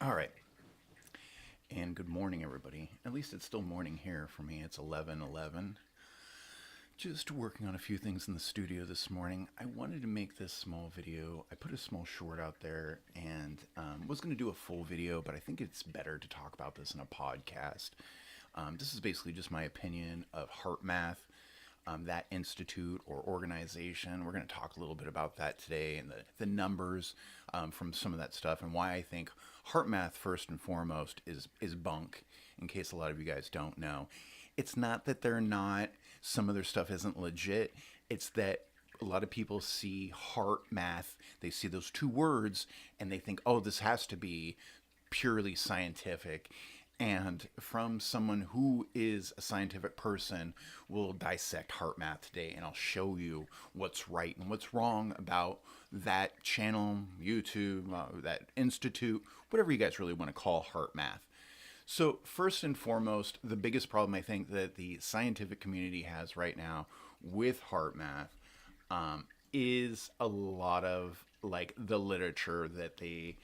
All right. And good morning, everybody. At least it's still morning here for me. It's 11:11. Just working on a few things in the studio this morning. I wanted to make this small video. I put a small short out there and was going to do a full video, but I think it's better to talk about this in a podcast. This is basically just my opinion of HeartMath, that institute or organization. We're going to talk a little bit about that today and the numbers from some of that stuff and why I think HeartMath, first and foremost, is bunk, in case a lot of you guys don't know. It's not that they're not, some of their stuff isn't legit. It's that a lot of people see HeartMath, they see those two words, and they think, oh, this has to be purely scientific. And from someone who is a scientific person, we'll dissect HeartMath today, and I'll show you what's right and what's wrong about that channel, YouTube, that institute, whatever you guys really want to call HeartMath. So first and foremost, the biggest problem I think that the scientific community has right now with HeartMath is a lot of like the literature that they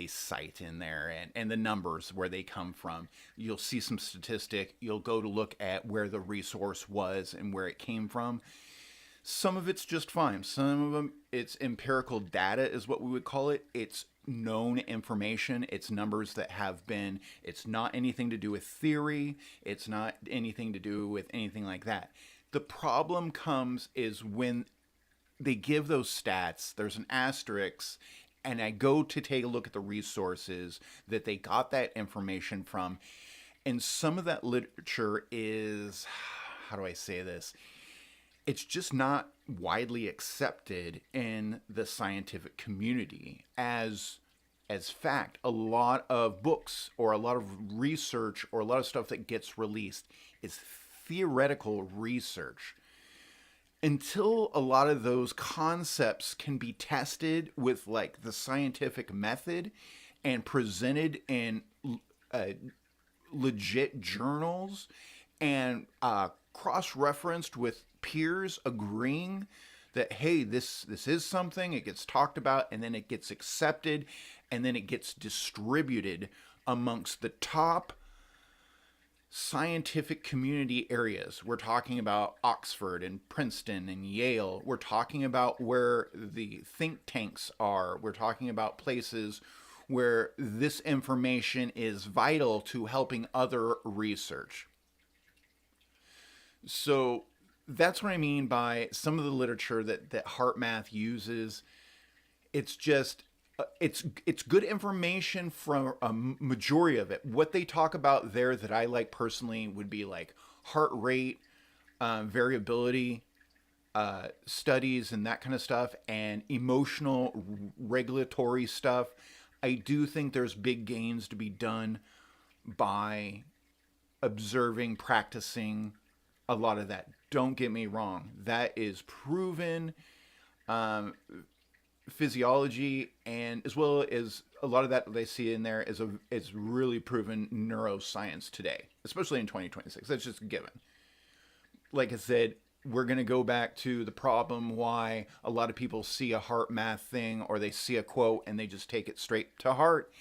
cite in there and the numbers where they come from. You'll see some statistic, you'll go to look at where the resource was and where it came from. Some of it's just fine. Some of them, it's empirical data is what we would call it. It's known information. It's numbers that have been, it's not anything to do with theory. It's not anything to do with anything like that. The problem comes is when they give those stats, there's an asterisk, and I go to take a look at the resources that they got that information from. And some of that literature is, how do I say this? It's just not widely accepted in the scientific community as fact. A lot of books or a lot of research or a lot of stuff that gets released is theoretical research. Until a lot of those concepts can be tested with like the scientific method and presented in legit journals and cross-referenced with peers agreeing that, hey, this is something, it gets talked about, and then it gets accepted, and then it gets distributed amongst the top scientific community areas. We're talking about Oxford and Princeton and Yale. We're talking about where the think tanks are. We're talking about places where this information is vital to helping other research. So that's what I mean by some of the literature that HeartMath uses. It's just it's good information from a majority of it. What they talk about there that I like personally would be like heart rate, variability, studies and that kind of stuff, and emotional regulatory stuff. I do think there's big gains to be done by observing, practicing a lot of that. Don't get me wrong. That is proven physiology, and as well as a lot of that they see in there is really proven neuroscience today, especially in 2026. That's just a given. Like I said, we're going to go back to the problem why a lot of people see a HeartMath thing or they see a quote and they just take it straight to heart.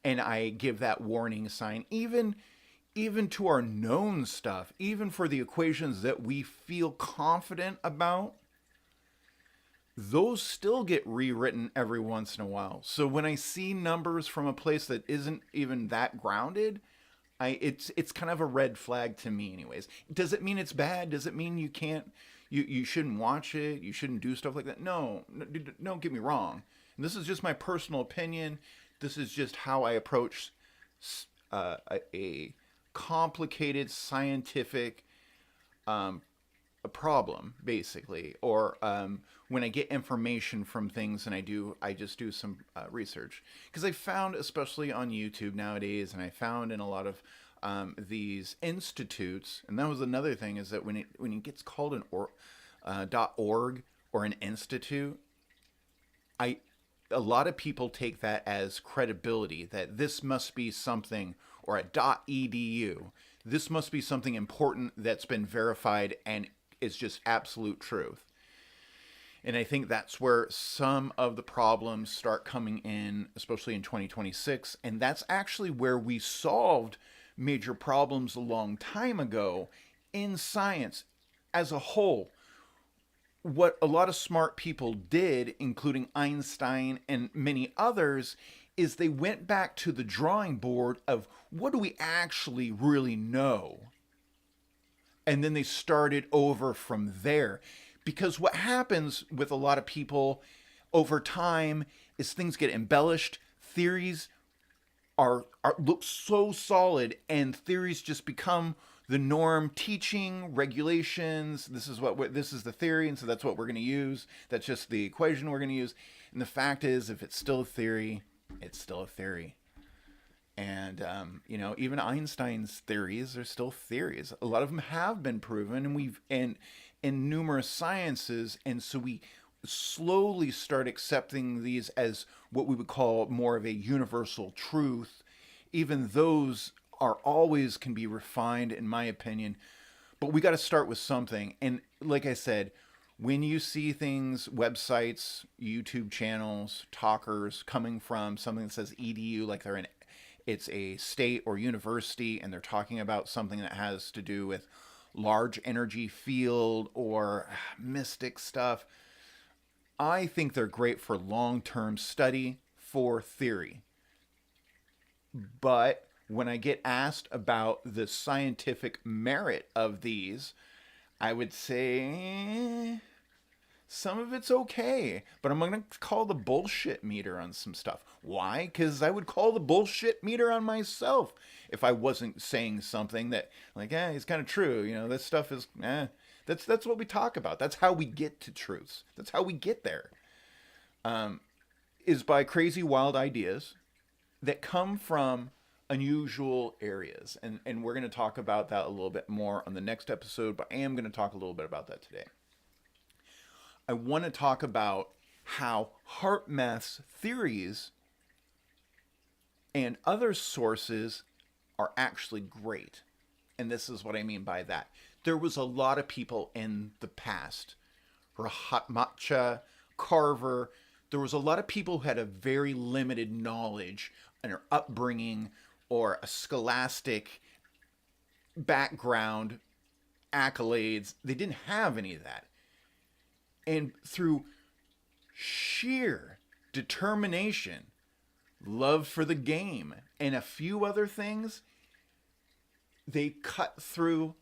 And I give that warning sign, even to our known stuff, even for the equations that we feel confident about, those still get rewritten every once in a while. So when I see numbers from a place that isn't even that grounded, it's kind of a red flag to me anyways. Does it mean it's bad? Does it mean you can't, you shouldn't watch it? You shouldn't do stuff like that? No, don't get me wrong. And this is just my personal opinion. This is just how I approach a complicated scientific a problem, basically, or when I get information from things and I just do some research, because I found, especially on YouTube nowadays, and I found in a lot of these institutes, and that was another thing, is that when it gets called an .org or an institute, a lot of people take that as credibility, that this must be something, or a .edu, this must be something important that's been verified and is just absolute truth. And I think that's where some of the problems start coming in, especially in 2026. And that's actually where we solved major problems a long time ago in science as a whole. What a lot of smart people did, including Einstein and many others, is they went back to the drawing board of what do we actually really know? And then they started over from there. Because what happens with a lot of people over time is things get embellished, theories look so solid, and theories just become the norm. Teaching, regulations, this is the theory, and so that's what we're going to use. That's just the equation we're going to use. And the fact is, if it's still a theory, it's still a theory. And even Einstein's theories are still theories. A lot of them have been proven, and in numerous sciences, and so we slowly start accepting these as what we would call more of a universal truth. Even those are always can be refined, in my opinion, but we got to start with something. And like I said, when you see things, websites, YouTube channels, talkers coming from something that says edu, like it's a state or university, and they're talking about something that has to do with large energy field or mystic stuff, I think they're great for long-term study for theory. But when I get asked about the scientific merit of these, I would say some of it's okay, but I'm going to call the bullshit meter on some stuff. Why? Because I would call the bullshit meter on myself if I wasn't saying something that, like, it's kind of true. This stuff is, that's what we talk about. That's how we get to truths. That's how we get there. Is by crazy, wild ideas that come from unusual areas. And we're going to talk about that a little bit more on the next episode, but I am going to talk a little bit about that today. I want to talk about how HeartMath's theories and other sources are actually great. And this is what I mean by that. There was a lot of people in the past, Rahatmacha, Carver, there was a lot of people who had a very limited knowledge and their upbringing or a scholastic background, accolades. They didn't have any of that. And through sheer determination, love for the game, and a few other things, they cut through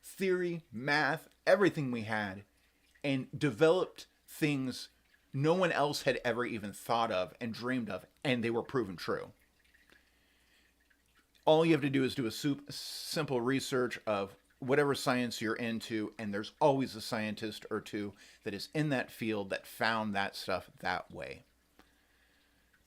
theory, math, everything we had, and developed things no one else had ever even thought of and dreamed of, and they were proven true. All you have to do is do a simple research of whatever science you're into, and there's always a scientist or two that is in that field that found that stuff that way.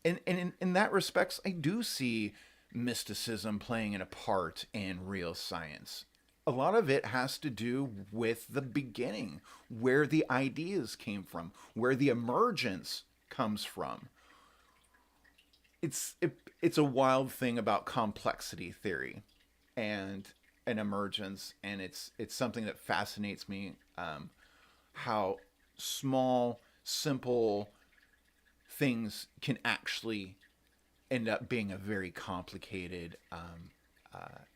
And in that respects, I do see mysticism playing a part in real science. A lot of it has to do with the beginning, where the ideas came from, where the emergence comes from. It's a wild thing about complexity theory and an emergence, and it's something that fascinates me, how small, simple things can actually end up being a very complicated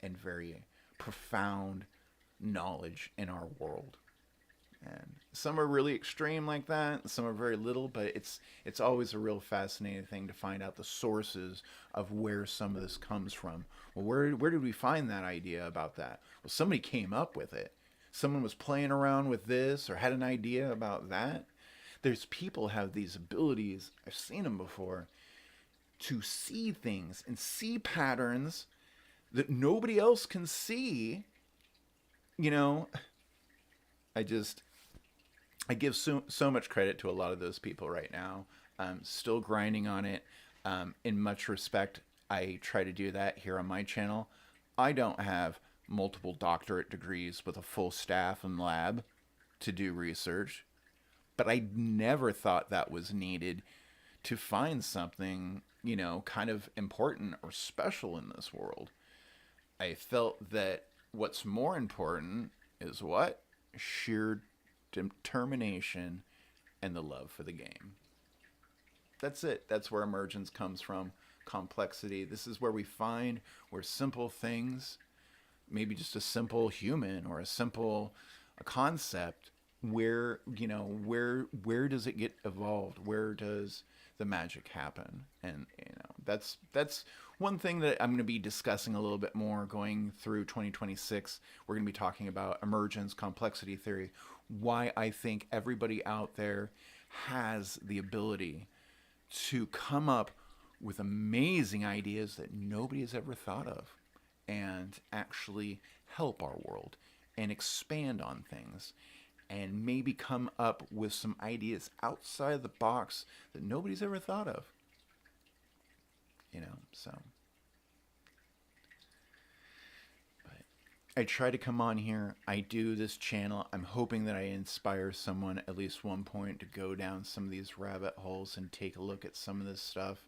and very profound knowledge in our world. And some are really extreme like that, some are very little, but it's always a real fascinating thing to find out the sources of where some of this comes from. Well, where did we find that idea about that? Well, somebody came up with it. Someone was playing around with this or had an idea about that. There's people have these abilities, I've seen them before, to see things and see patterns that nobody else can see. I give so much credit to a lot of those people right now. I'm still grinding on it. In much respect, I try to do that here on my channel. I don't have multiple doctorate degrees with a full staff and lab to do research, but I never thought that was needed to find something, kind of important or special in this world. I felt that what's more important is what? Sheer determination and the love for the game. That's it. That's where emergence comes from. Complexity. This is where we find where simple things, maybe just a simple human or a simple concept, where does it get evolved? Where does the magic happen? And that's one thing that I'm going to be discussing a little bit more going through 2026. We're going to be talking about emergence, complexity theory, why I think everybody out there has the ability to come up with amazing ideas that nobody has ever thought of and actually help our world and expand on things and maybe come up with some ideas outside the box that nobody's ever thought of. So I try to come on here. I do this channel. I'm hoping that I inspire someone at least one point to go down some of these rabbit holes and take a look at some of this stuff.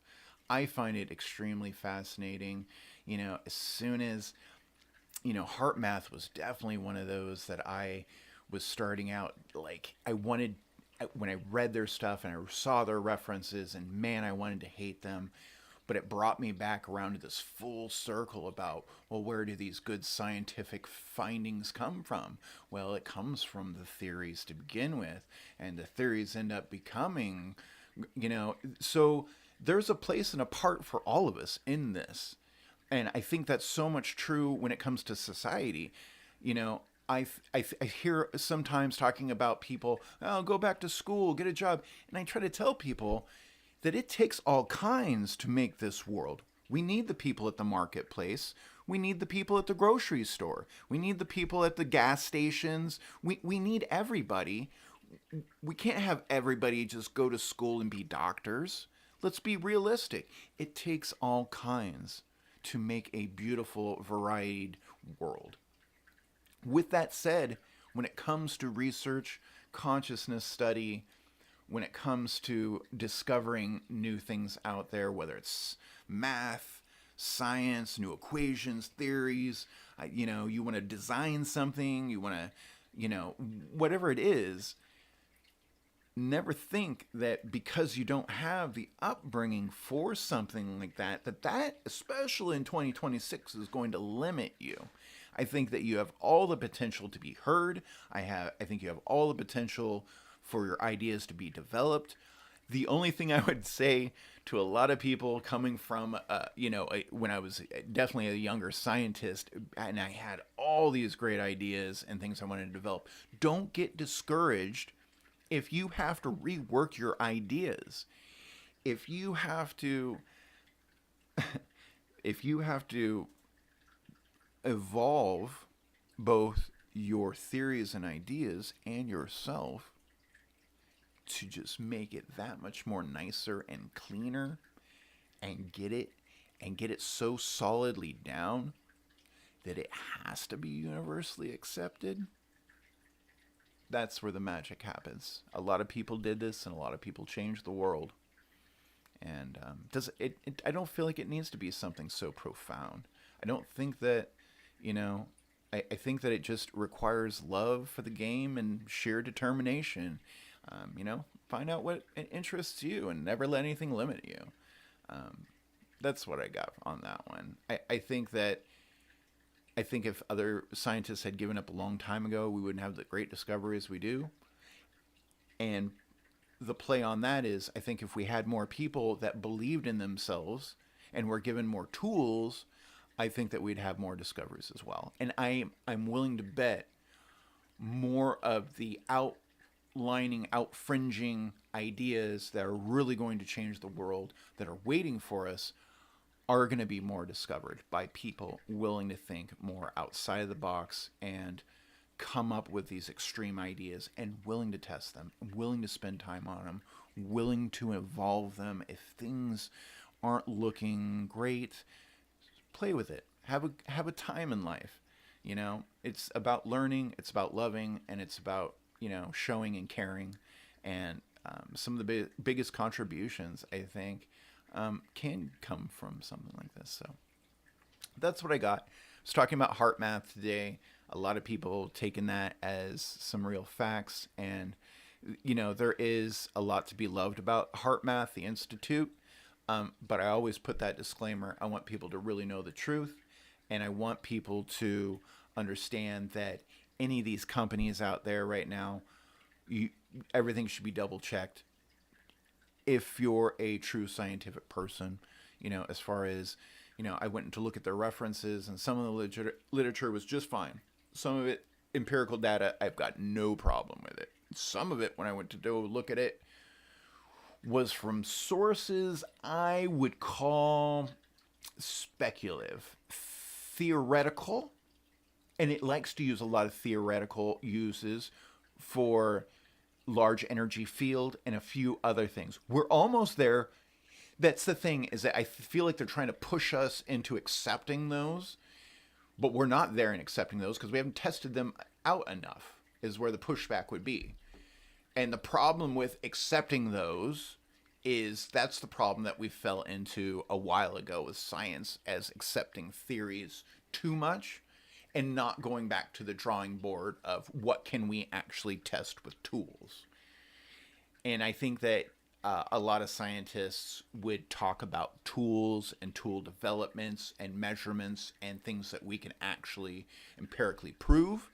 I find it extremely fascinating. As soon as, HeartMath was definitely one of those that I was starting out, like, when I read their stuff and I saw their references, and man, I wanted to hate them. But it brought me back around to this full circle about, well, where do these good scientific findings come from? Well, it comes from the theories to begin with, and the theories end up becoming, so there's a place and a part for all of us in this. And I think that's so much true when it comes to society. I hear sometimes talking about people, oh, go back to school, get a job. And I try to tell people that it takes all kinds to make this world. We need the people at the marketplace. We need the people at the grocery store. We need the people at the gas stations. We need everybody. We can't have everybody just go to school and be doctors. Let's be realistic. It takes all kinds to make a beautiful, varied world. With that said, when it comes to research, consciousness study, when it comes to discovering new things out there, whether it's math, science, new equations, theories, you want to design something, you want to, whatever it is, never think that because you don't have the upbringing for something like that, especially in 2026, is going to limit you. I think that you have all the potential to be heard. I think you have all the potential for your ideas to be developed. The only thing I would say to a lot of people coming from, when I was definitely a younger scientist and I had all these great ideas and things I wanted to develop, don't get discouraged if you have to rework your ideas. If you have to, evolve both your theories and ideas and yourself to just make it that much more nicer and cleaner and get it so solidly down that it has to be universally accepted, that's where the magic happens. A lot of people did this and a lot of people changed the world. And I don't feel like it needs to be something so profound. I don't think that, I think that it just requires love for the game and sheer determination. Find out what interests you and never let anything limit you. That's what I got on that one. I think if other scientists had given up a long time ago, we wouldn't have the great discoveries we do. And the play on that is, I think if we had more people that believed in themselves and were given more tools, I think that we'd have more discoveries as well. And I'm willing to bet more of the outlining, outfringing ideas that are really going to change the world, that are waiting for us, are going to be more discovered by people willing to think more outside of the box and come up with these extreme ideas and willing to test them, willing to spend time on them, willing to evolve them. If things aren't looking great, play with it. have a time in life. It's about learning, it's about loving, and it's about showing and caring. And some of the biggest contributions, I think, can come from something like this. So that's what I got. I was talking about HeartMath today. A lot of people taking that as some real facts, and there is a lot to be loved about HeartMath, the institute. But I always put that disclaimer. I want people to really know the truth, and I want people to understand that any of these companies out there right now, everything should be double checked. If you're a true scientific person, as far as, I went to look at their references, and some of the literature was just fine. Some of it, empirical data, I've got no problem with it. Some of it, when I went to go look at it, was from sources I would call speculative, theoretical, and it likes to use a lot of theoretical uses for large energy field and a few other things. We're almost there. That's the thing, is that I feel like they're trying to push us into accepting those, but we're not there in accepting those because we haven't tested them out enough, is where the pushback would be. And the problem with accepting those is that's the problem that we fell into a while ago with science, as accepting theories too much and not going back to the drawing board of what can we actually test with tools. And I think that a lot of scientists would talk about tools and tool developments and measurements and things that we can actually empirically prove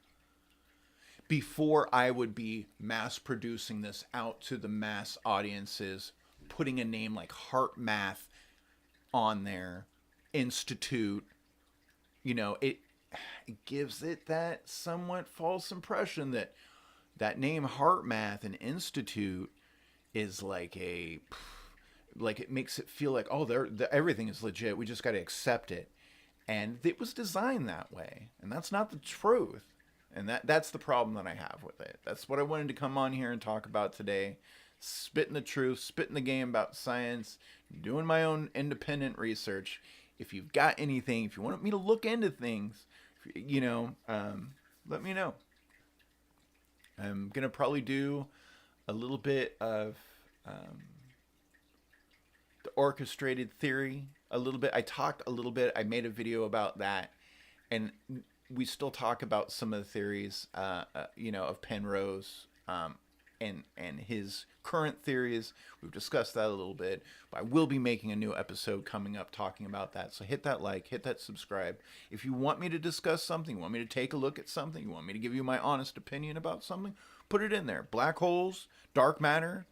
before I would be mass producing this out to the mass audiences, putting a name like HeartMath on there, Institute. It gives it that somewhat false impression that that name HeartMath and Institute is like it makes it feel like, oh, everything is legit. We just got to accept it. And it was designed that way. And that's not the truth. And that's the problem that I have with it. That's what I wanted to come on here and talk about today. Spitting the truth, spitting the game about science, doing my own independent research. If you've got anything, if you want me to look into things, let me know. I'm going to probably do a little bit of the orchestrated theory, a little bit. I talked a little bit. I made a video about that. And we still talk about some of the theories, of Penrose and his current theories. We've discussed that a little bit. But I will be making a new episode coming up talking about that. So hit that like, hit that subscribe. If you want me to discuss something, you want me to take a look at something, you want me to give you my honest opinion about something, put it in there. Black holes, dark matter,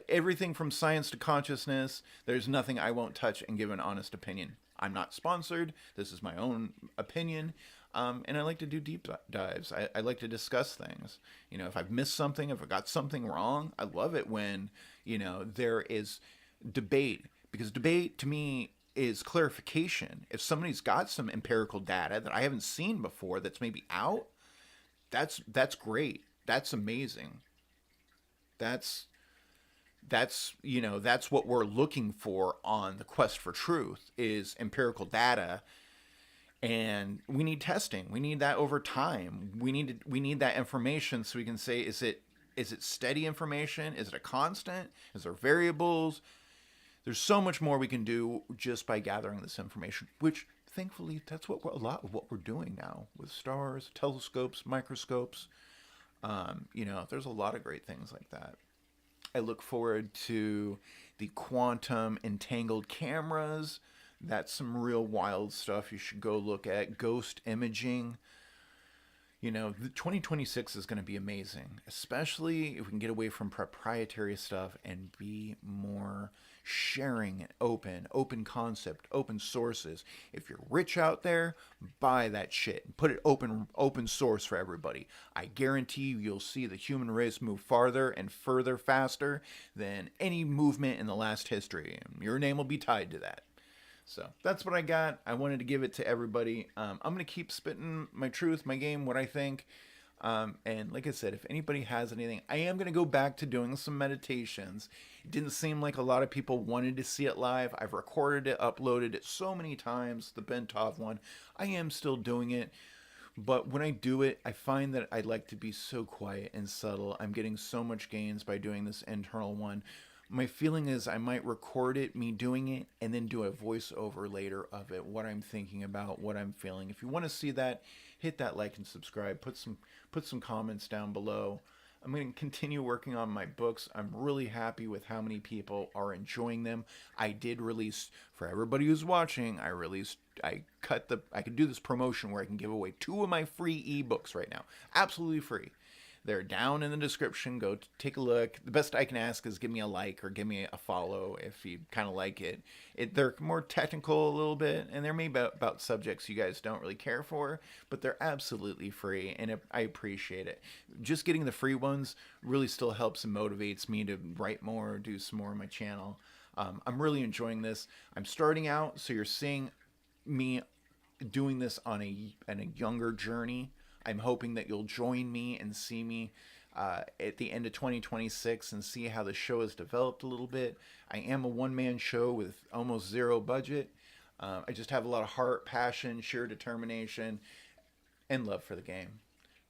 everything from science to consciousness. There's nothing I won't touch and give an honest opinion. I'm not sponsored. This is my own opinion. And I like to do deep dives. I like to discuss things. If I've missed something, if I got something wrong, I love it when, there is debate. Because debate, to me, is clarification. If somebody's got some empirical data that I haven't seen before that's maybe out, that's great. That's amazing. That's what we're looking for on the quest for truth, is empirical data. And we need testing. We need that over time. We need that information so we can say, is it steady information? Is it a constant? Is there variables? There's so much more we can do just by gathering this information, which thankfully that's a lot of what we're doing now with stars, telescopes, microscopes. There's a lot of great things like that. I look forward to the quantum entangled cameras. That's some real wild stuff you should go look at. Ghost imaging. The 2026 is going to be amazing, especially if we can get away from proprietary stuff and be more sharing, open concept, open sources. If you're rich out there, buy that shit and put it open source for everybody. I guarantee you'll see the human race move farther and further faster than any movement in the last history. And your name will be tied to that. So that's what I got. I wanted to give it to everybody. I'm going to keep spitting my truth, my game, what I think. And like I said, if anybody has anything, I am going to go back to doing some meditations. It didn't seem like a lot of people wanted to see it live. I've recorded it, uploaded it so many times, the Bentov one. I am still doing it. But when I do it, I find that I like to be so quiet and subtle. I'm getting so much gains by doing this internal one. My feeling is I might record it, me doing it, and then do a voiceover later of it, what I'm thinking about, what I'm feeling. If you want to see that, hit that like and subscribe. Put some comments down below. I'm going to continue working on my books. I'm really happy with how many people are enjoying them. I did release, for everybody who's watching, I could do this promotion where I can give away 2 of my free ebooks right now. Absolutely free. They're down in the description. Go take a look. The best I can ask is give me a like or give me a follow if you kind of like it. They're more technical a little bit, and they're maybe about subjects you guys don't really care for, but they're absolutely free, and I appreciate it. Just getting the free ones really still helps and motivates me to write more, do some more on my channel. I'm really enjoying this. I'm starting out, so you're seeing me doing this on a younger journey. I'm hoping that you'll join me and see me at the end of 2026 and see how the show has developed a little bit. I am a one-man show with almost zero budget. I just have a lot of heart, passion, sheer determination, and love for the game.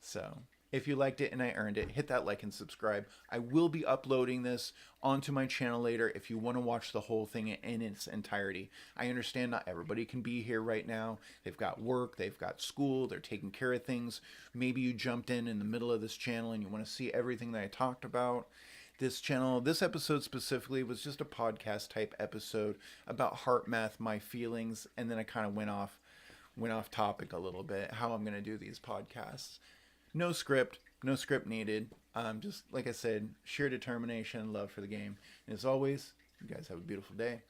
So if you liked it and I earned it, hit that like and subscribe. I will be uploading this onto my channel later if you want to watch the whole thing in its entirety. I understand not everybody can be here right now. They've got work, they've got school, they're taking care of things. Maybe you jumped in the middle of this channel and you want to see everything that I talked about. This episode specifically was just a podcast type episode about HeartMath, my feelings, and then I kind of went off topic a little bit, how I'm going to do these podcasts. No script needed. Just like I said, sheer determination and love for the game. And as always, you guys have a beautiful day.